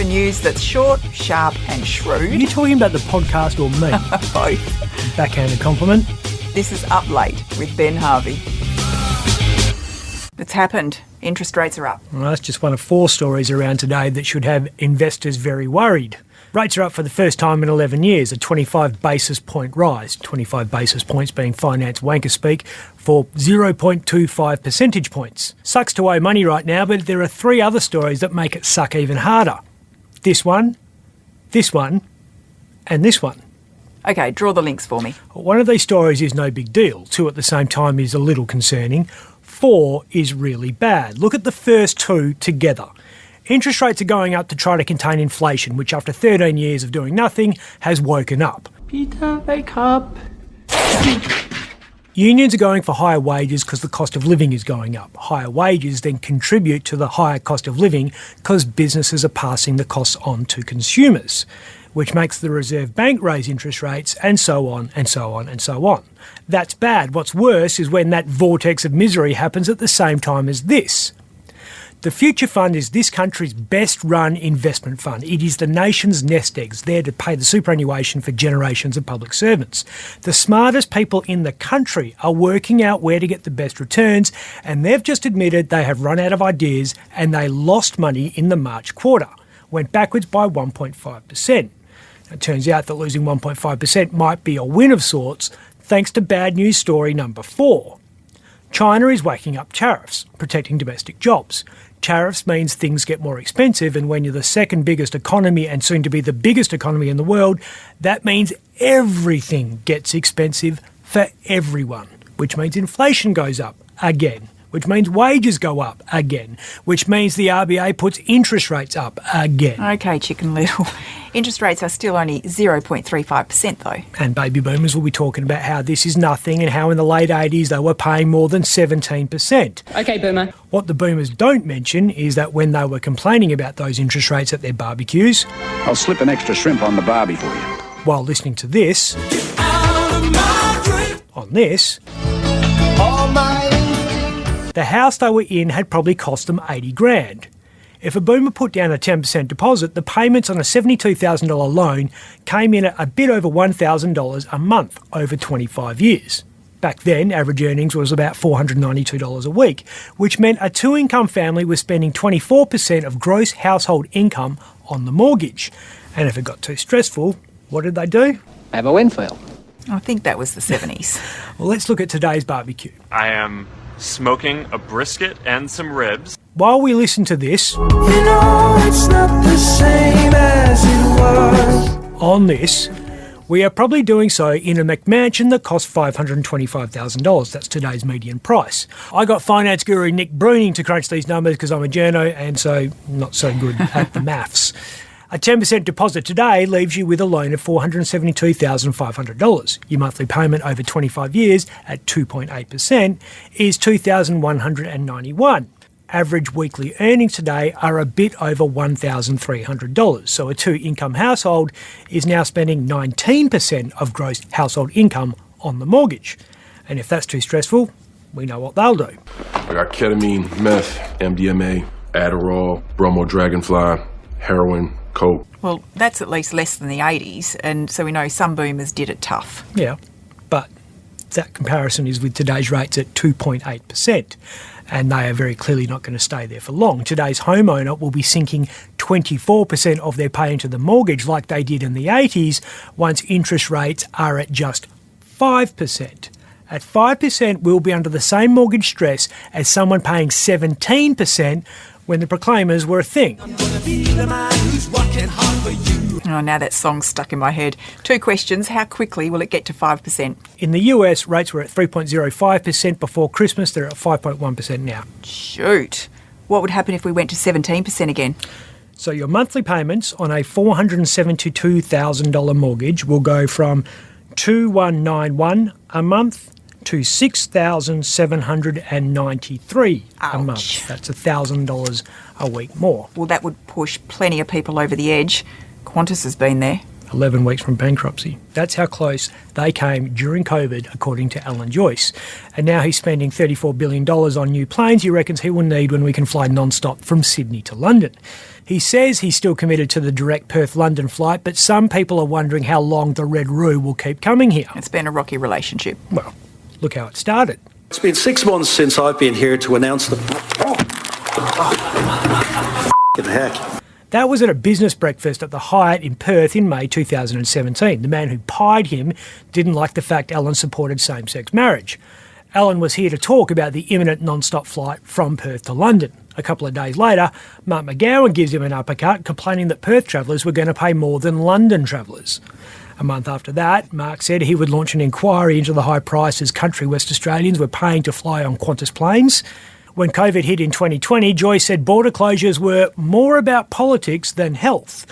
for news that's short, sharp and Are shrewd. you talking about the podcast or me? Both. Backhanded compliment. This is Up Late with Ben Harvey. It's happened. Interest rates are up. Well, that's just one of 4 stories around today that should have investors very worried. Rates are up for the first time in 11 years, a 25 basis point rise. 25 basis points being finance wanker speak for 0.25 percentage points. Sucks to owe money right now, but there are 3 other stories that make it suck even harder. This one, and this one. Okay, draw the links for me. One of these stories is no big deal. 2 at the same time is a little concerning. 4 is really bad. Look at the first 2 together. Interest rates are going up to try to contain inflation, which after 13 years of doing nothing has woken up. Peter, wake up. Unions are going for higher wages because the cost of living is going up. Higher wages then contribute to the higher cost of living because businesses are passing the costs on to consumers, which makes the Reserve Bank raise interest rates, and so on, and so on, and so on. That's bad. What's worse is when that vortex of misery happens at the same time as this. The Future Fund is this country's best-run investment fund. It is the nation's nest eggs, there to pay the superannuation for generations of public servants. The smartest people in the country are working out where to get the best returns, and they've just admitted they have run out of ideas and they lost money in the March quarter, went backwards by 1.5%. It turns out that losing 1.5% might be a win of sorts, thanks to bad news story number 4. China is whacking up tariffs, protecting domestic jobs. Tariffs means things get more expensive, and when you're the second biggest economy and soon to be the biggest economy in the world, that means everything gets expensive for everyone, which means inflation goes up again, which means wages go up again, which means the RBA puts interest rates up again. Okay, Chicken Little. Interest rates are still only 0.35% though. And baby boomers will be talking about how this is nothing and how in the late 80s they were paying more than 17%. Okay, boomer. What the boomers don't mention is that when they were complaining about those interest rates at their barbecues, I'll slip an extra shrimp on the barbie for you. while listening to this, on this, the house they were in had probably cost them 80 grand. If a boomer put down a 10% deposit, the payments on a $72,000 loan came in at a bit over $1,000 a month over 25 years. Back then, average earnings was about $492 a week, which meant a 2-income family was spending 24% of gross household income on the mortgage. And if it got too stressful, what did they do? Have a windfall. I think that was the 70s. Well, let's look at today's barbecue. I am smoking a brisket and some ribs. While we listen to this, it's not the same as it was. on this, we are probably doing so in a McMansion that costs $525,000. That's today's median price. I got finance guru Nick Bruning to crunch these numbers because I'm a journo and so not so good at the maths. A 10% deposit today leaves you with a loan of $472,500. Your monthly payment over 25 years at 2.8% is $2,191. Average weekly earnings today are a bit over $1,300. So a 2-income household is now spending 19% of gross household income on the mortgage. And if that's too stressful, we know what they'll do. I got ketamine, meth, MDMA, Adderall, bromo dragonfly, heroin, coke. Well, that's at least less than the 80s, and so we know some boomers did it tough. Yeah, but that comparison is with today's rates at 2.8%. And they are very clearly not going to stay there for long. Today's homeowner will be sinking 24% of their pay into the mortgage like they did in the 80s once interest rates are at just 5%. At 5%, we'll be under the same mortgage stress as someone paying 17% when the Proclaimers were a thing. Oh, now that song's stuck in my head. 2 questions. How quickly will it get to 5%? In the US, rates were at 3.05% before Christmas. They're at 5.1% now. Shoot. What would happen if we went to 17% again? So your monthly payments on a $472,000 mortgage will go from $2,191 a month to $6,793 a month. Ouch. That's $1,000 a week more. Well, that would push plenty of people over the edge. Qantas has been there. 11 weeks from bankruptcy. That's how close they came during COVID, according to Alan Joyce. And now he's spending $34 billion on new planes he reckons he will need when we can fly non-stop from Sydney to London. He says he's still committed to the direct Perth-London flight, but some people are wondering how long the Red Roo will keep coming here. It's been a rocky relationship. Well, look how it started. It's been 6 months since I've been here to announce the... heck. That was at a business breakfast at the Hyatt in Perth in May 2017. The man who pied him didn't like the fact Alan supported same-sex marriage. Alan was here to talk about the imminent non-stop flight from Perth to London. A couple of days later, Mark McGowan gives him an uppercut, complaining that Perth travellers were going to pay more than London travellers. A month after that, Mark said he would launch an inquiry into the high prices country West Australians were paying to fly on Qantas planes. When COVID hit in 2020, Joyce said border closures were more about politics than health.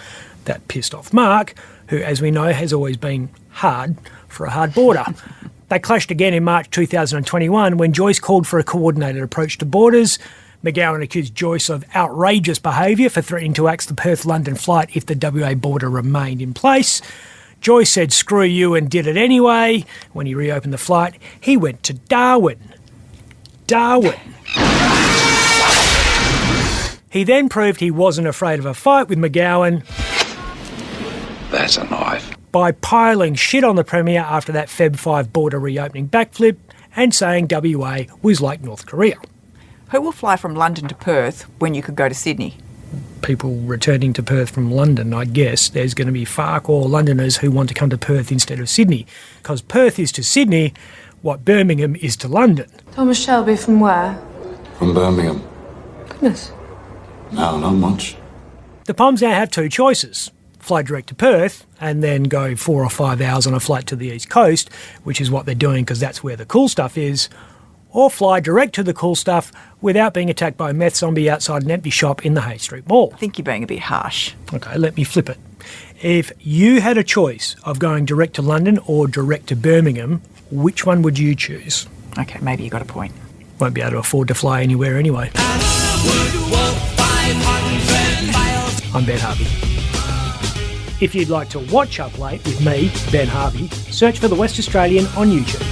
That pissed off Mark, who, as we know, has always been hard for a hard border. They clashed again in March 2021 when Joyce called for a coordinated approach to borders. McGowan accused Joyce of outrageous behaviour for threatening to axe the Perth-London flight if the WA border remained in place. Joyce said screw you and did it anyway. When he reopened the flight, he went to Darwin. He then proved he wasn't afraid of a fight with McGowan. That's a knife. By piling shit on the Premier after that Feb 5 border reopening backflip and saying WA was like North Korea. Who will fly from London to Perth when you could go to Sydney? People returning to Perth from London, I guess. There's going to be far more Londoners who want to come to Perth instead of Sydney, because Perth is to Sydney what Birmingham is to London. Thomas Shelby from where? From Birmingham. Goodness. No, not much. The Poms now have two choices. Fly direct to Perth and then go 4 or 5 hours on a flight to the East Coast, which is what they're doing because that's where the cool stuff is, or fly direct to the cool stuff without being attacked by a meth zombie outside an empty shop in the Hay Street Mall. I think you're being a bit harsh. Okay, let me flip it. If you had a choice of going direct to London or direct to Birmingham, which one would you choose? Okay, maybe you got a point. Won't be able to afford to fly anywhere anyway. I'm Ben Harvey. If you'd like to watch Up Late with me, Ben Harvey, search for The West Australian on YouTube.